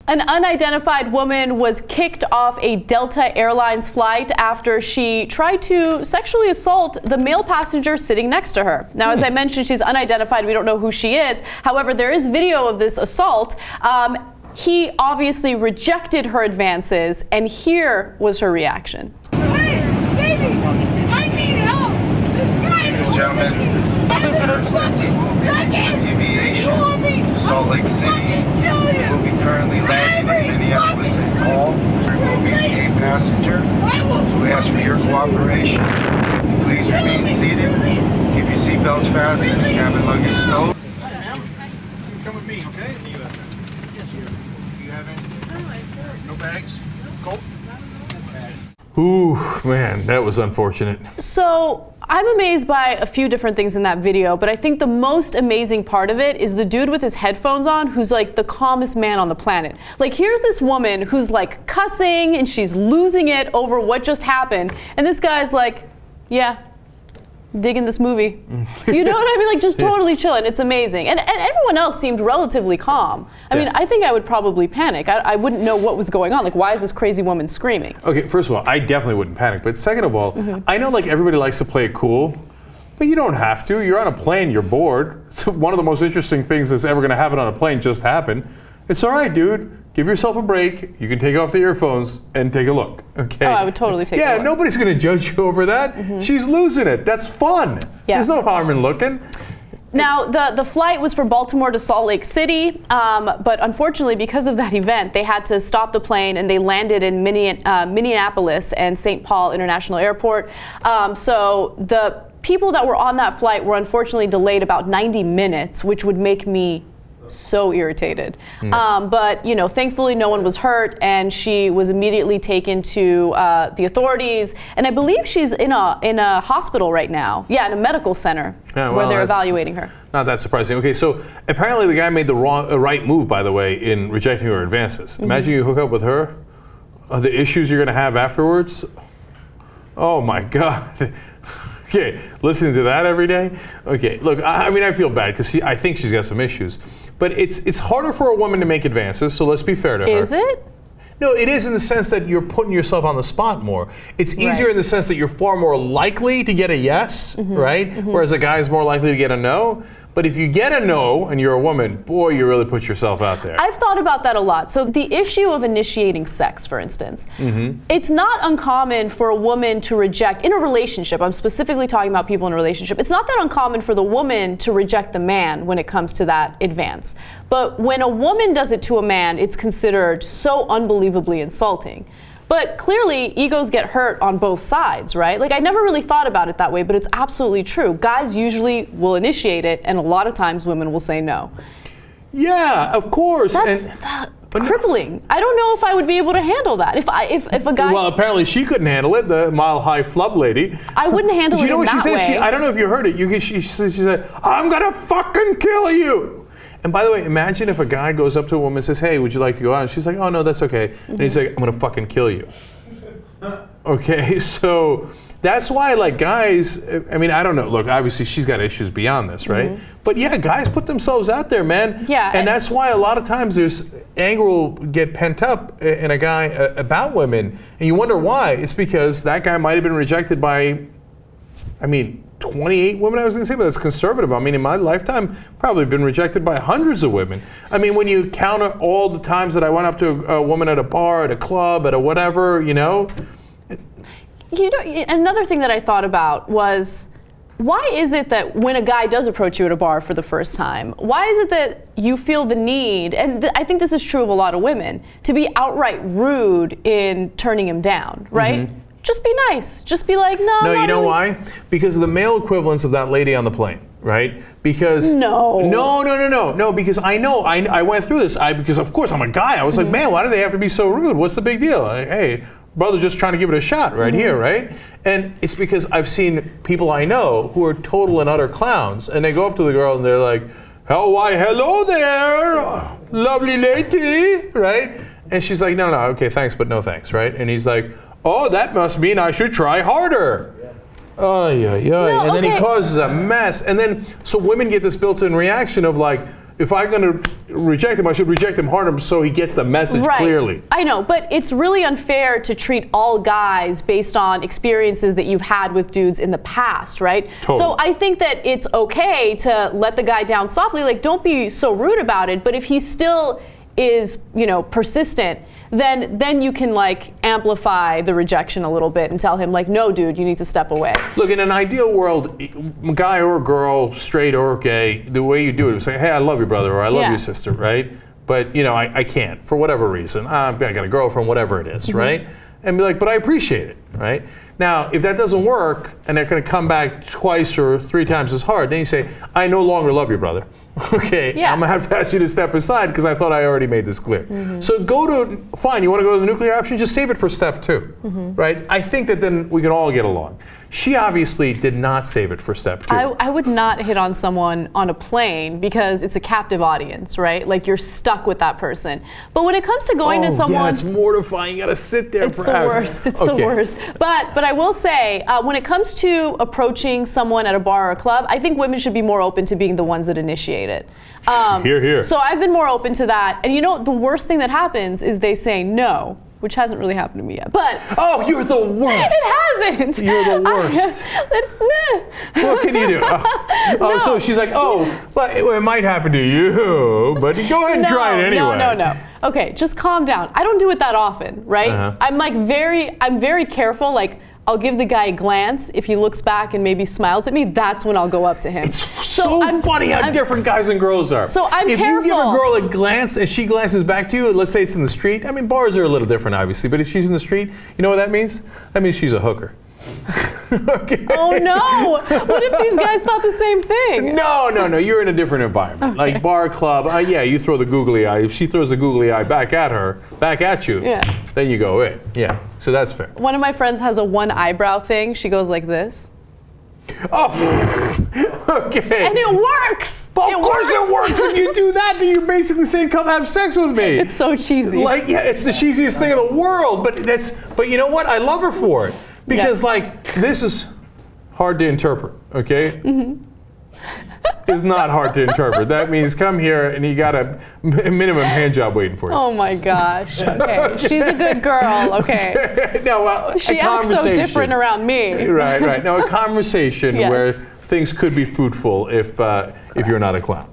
An unidentified woman was kicked off a Delta Airlines flight after she tried to sexually assault the male passenger sitting next to her. Now, as I mentioned, she's unidentified. We don't know who she is. However, there is video of this assault. He obviously rejected her advances, and here was her reaction. Hey, baby, I need help. This guy is Gentlemen, Salt Lake City will be currently landing in Minneapolis-Saint Paul. We will be a passenger, so we ask for your cooperation. Please remain seated, keep your seatbelts fastened, and cabin luggage stowed. Come with me, okay? Do you have any? No bags? Colt? Ooh, man, that was unfortunate. So I'm amazed by a few different things in that video, but I think the most amazing part of it is the dude with his headphones on who's like the calmest man on the planet. Like, here's this woman who's like cussing and she's losing it over what just happened, and this guy's like, yeah, digging this movie. You know what I mean? Like, just totally chilling. It's amazing. And everyone else seemed relatively calm. I mean, I think I would probably panic. I wouldn't know what was going on. Like, why is this crazy woman screaming? Okay, first of all, I definitely wouldn't panic. But second of all, I know like everybody likes to play it cool, but you don't have to. You're on a plane, you're bored. So one of the most interesting things that's ever going to happen on a plane just happened. It's all right, dude. Give yourself a break. You can take off the earphones and take a look. Okay. Oh, I would totally take a look. Yeah, nobody's going to judge you over that. She's losing it. That's fun. Yeah. There's no harm in looking. Now, the flight was from Baltimore to Salt Lake City, but unfortunately, because of that event, they had to stop the plane and they landed in Minneapolis and St. Paul International Airport. So the people that were on that flight were unfortunately delayed about 90 minutes, which would make me so irritated. But, you know, thankfully no one was hurt, and she was immediately taken to the authorities, and I believe she's in a hospital right now. Yeah, in a medical center where they're evaluating her. Not that surprising. Okay, so apparently the guy made the right move, by the way, in rejecting her advances. Imagine you hook up with her, the issues you're going to have afterwards. Oh my God. Okay, listening to that every day. Okay, look, I mean, I feel bad because I think she's got some issues, but it's harder for a woman to make advances. So let's be fair to her. Is it? No, it is in the sense that you're putting yourself on the spot more. It's easier in the sense that you're far more likely to get a yes, right? Whereas a guy is more likely to get a no. But if you get a no and you're a woman, boy, you really put yourself out there. I've thought about that a lot. So the issue of initiating sex, for instance, it's not uncommon for a woman to reject, in a relationship, I'm specifically talking about people in a relationship, it's not that uncommon for the woman to reject the man when it comes to that advance. But when a woman does it to a man, it's considered so unbelievably insulting. But clearly, egos get hurt on both sides, right? Like, I never really thought about it that way, but it's absolutely true. Guys usually will initiate it, and a lot of times women will say no. Yeah, of course. That's crippling. I don't know if I would be able to handle that. If a guy... Well, apparently she couldn't handle it, the mile-high flub lady. I wouldn't handle it in that way. You know what she said? I don't know if you heard it. She said, I'm going to fucking kill you. And by the way, imagine if a guy goes up to a woman and says, hey, would you like to go out? And she's like, oh, no, that's okay. And he's like, I'm going to fucking kill you. Okay, so that's why, like, guys, I mean, I don't know. Look, obviously she's got issues beyond this, right? But yeah, guys put themselves out there, man. Yeah. And that's why a lot of times there's anger will get pent up in a guy about women. And you wonder why. It's because that guy might have been rejected by, 28 women, I was going to say, but that's conservative. I mean, in my lifetime, probably been rejected by hundreds of women. I mean, when you count all the times that I went up to a woman at a bar, at a club, at a whatever, you know. You know, another thing that I thought about was, why is it that when a guy does approach you at a bar for the first time, why is it that you feel the need, and I think this is true of a lot of women, to be outright rude in turning him down, right? Just be nice. Just be like, no. No, you know why? Because of the male equivalents of that lady on the plane, right? Because no, because I know I went through this. Because of course I'm a guy. I was like, man, why do they have to be so rude? What's the big deal? Like, hey, brother's just trying to give it a shot right here, right? And it's because I've seen people I know who are total and utter clowns, and they go up to the girl and they're like, oh, why, hello there, lovely lady, right? And she's like, no, okay, thanks, but no thanks, right? And he's like, oh, that must mean I should try harder. And then he causes a mess. And then, so women get this built-in reaction of like, if I'm going to reject him, I should reject him harder so he gets the message clearly. I know, but it's really unfair to treat all guys based on experiences that you've had with dudes in the past, right? Totally. So I think that it's okay to let the guy down softly, like don't be so rude about it, but if he still is, persistent, then you can like amplify the rejection a little bit and tell him like, no, dude, you need to step away. Look, in an ideal world, guy or girl, straight or gay, the way you do it is say, hey, I love you, brother, or I love you, sister, right? But I can't for whatever reason. I got a girlfriend, whatever it is, right? And be like, but I appreciate it, right? Now, if that doesn't work and they're going to come back twice or 3 times as hard, then you say, I no longer love you, brother. Okay, I'm going to have to ask you to step aside because I thought I already made this clear. So fine, you want to go to the nuclear option, just save it for step 2, right? I think that then we can all get along. She obviously did not save it for step 2. I would not hit on someone on a plane because it's a captive audience, right? Like you're stuck with that person. But when it comes to going to someone, yeah, it's mortifying. You got to sit there. It's the worst. It's the worst. But I will say, when it comes to approaching someone at a bar or a club, I think women should be more open to being the ones that initiate it. Hear, hear. So I've been more open to that. And the worst thing that happens is they say no, which hasn't really happened to me yet. But you're the worst. It hasn't. You're the worst. What can you do? No. So she's like, but it might happen to you, but go ahead and try it anyway. No. Okay, just calm down. I don't do it that often, right? I'm very careful. Like, I'll give the guy a glance. If he looks back and maybe smiles at me, that's when I'll go up to him. It's so funny how different guys and girls are. So I'm if careful. If you give a girl a glance and she glances back to you, let's say it's in the street. I mean, bars are a little different, obviously, but if she's in the street, you know what that means? That means she's a hooker. Okay. Oh no! What if these guys thought the same thing? No. You're in a different environment. Okay. Like bar, club. You throw the googly eye. If she throws the googly eye back at you, then you go in. Yeah. So that's fair. One of my friends has a one eyebrow thing. She goes like this. Oh. Okay. And it works. Well, of course it works. If you do that, then you're basically saying, "Come have sex with me." It's so cheesy. It's the cheesiest thing in the world. But you know what? I love her for it. Because this is hard to interpret, okay? It's not hard to interpret. That means come here and you got a minimum hand job waiting for you. Oh my gosh. Okay. She's a good girl. Okay. She acts so different around me. Right. No, a conversation where things could be fruitful if you're not a clown.